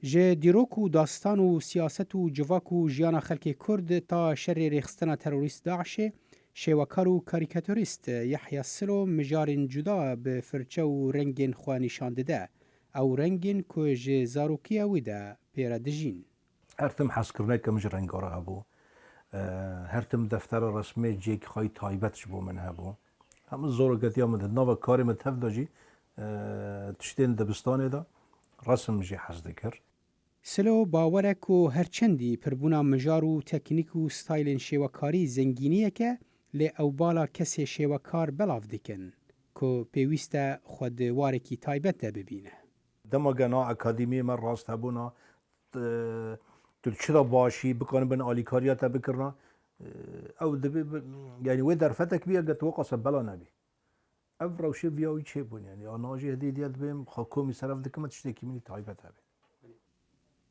جه دیروک و داستان و سیاست و جواک و جیان خلک کرد تا شر ریخستنا تروریست داعش شیوکار و کاریکاتوریست یحیی سلو مجارن جدا به فرچه و رنگین خوانیشان ده او رنگین که جه زاروکی اویده پیرا دجین. هرتم حسکرنه که مج رنگاره هبو هرتم دفتر رسمی جیک خواهی تایبتش بو من هبو هم زورگتی هم ده نوع کاری متحف داجی تشتین دبستانه دا رسم جی حزده کر سلو باورک و هرچندی پربونا مجار و تکنیک و ستایلین شیوکاری زنگینیه که لی او بالا کسی شیوکار بلاف دکن که پیوسته خود وارکی تایبت ده ببینه. دماغنا اکادمی من راست هبونا تو چرا باشی بکنه بن آلیکاریات بکرنا او دبی يعني وين درفتك بيها قد وقص بلا نبي افرا وشي فياوي تشيبون يعني انا اجي هدي ديال بهم حكومي صرف دك ما تشتكي مني تعيبتها بي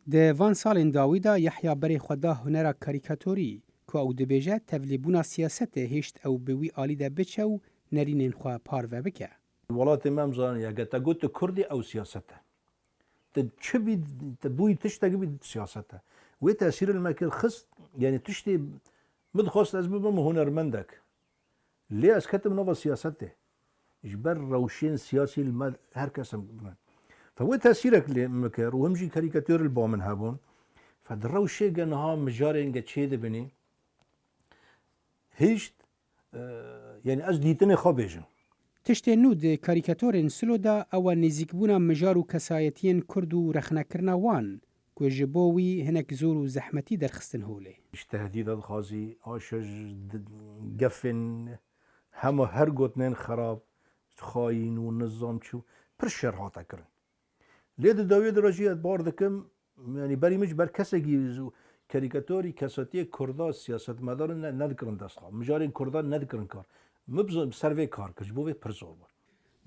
ده وان سالین داویدا یحیی بری خدا هنر کاریکاتوری که او دبیجه تبلیبونا سیاست هشت او بوی آلی ده بچه و نرینین خواه پار و بکه. الولايات امام زان يا قد قلت كردي او سياسته تشبي تبوي تشتكي بسياسته وتاثير المكان خص يعني تشتي مدخص اسباب هنرمندك ليه اسكتم نوفا سياسته اجبر روشين سياسي المال هركس فهو تاثيرك لمكر وهمجي كاريكاتير البومن هابون فدروشي جنها مجارين قد شيء بني هيشت يعني از ديتني خابيجن تشتی نود کاریکاتورین سلو دا او نزیکبونا مجار و کسایتین کرد و رخنکرنا وان که جبوی هنک زور و زحمتی درخستن هوله. تهديد الخازي آشج قفن هم هر قطنين خراب خاين ونظام شو برشر هاتا كرن ليد داوية درجية باردكم يعني بري مش بر كسي كاريكاتوري كاساتي كردا سياسة مدار ندكرن دستخا مجارين كردا ندكرن كار مبز سروي كار كجبوه برزور بار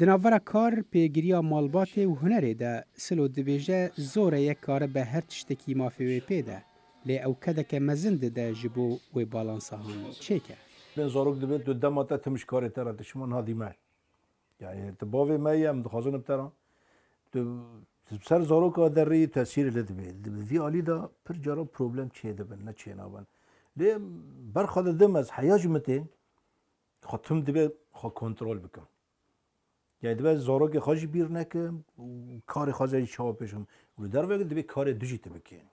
دناورا کار پیگیریا مالبات و هنره ده سلو دبیجه زوره یک کار به هر تشتکی مافیوی پیده لی او کده که مزند ده جبو و بالانسه هم چیکه؟ بين زاروك دبيت قدام ما تمش كاري ترى تشمون هذه مال يعني تبافي ما يم خازن بترى سر زاروك دري تاثير اللي دبي في علي دا پر جرا بروبلم چه دبن نه چه نابن ليه برخد دمز حياج متين خاتم دبي خا کنترل بكم يعني دبي زاروك خاج بير نكم وكار خازن شاب بشم و در وقت دبي كار دجيت بكين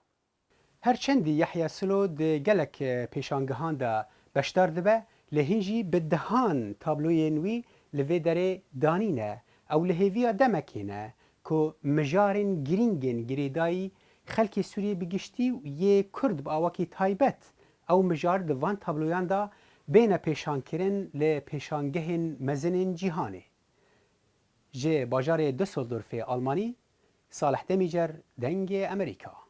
هرچندی یحیی سلو ده گلک پیشانگهان ده بشتر دبه لهنجی بدهان تابلوی نوی لوی داره دانینه او لهویا دمکینه که مجارن گرینگن گریدایی خلک سوریه بگشتی و یه کرد با آواکی تایبت او مجار دوان تابلویان ده بین پیشان کرن لپیشانگهن مزنن جیهانه. جه باجار دسلدورف آلمانی صالح دمیجر دنگ امریکا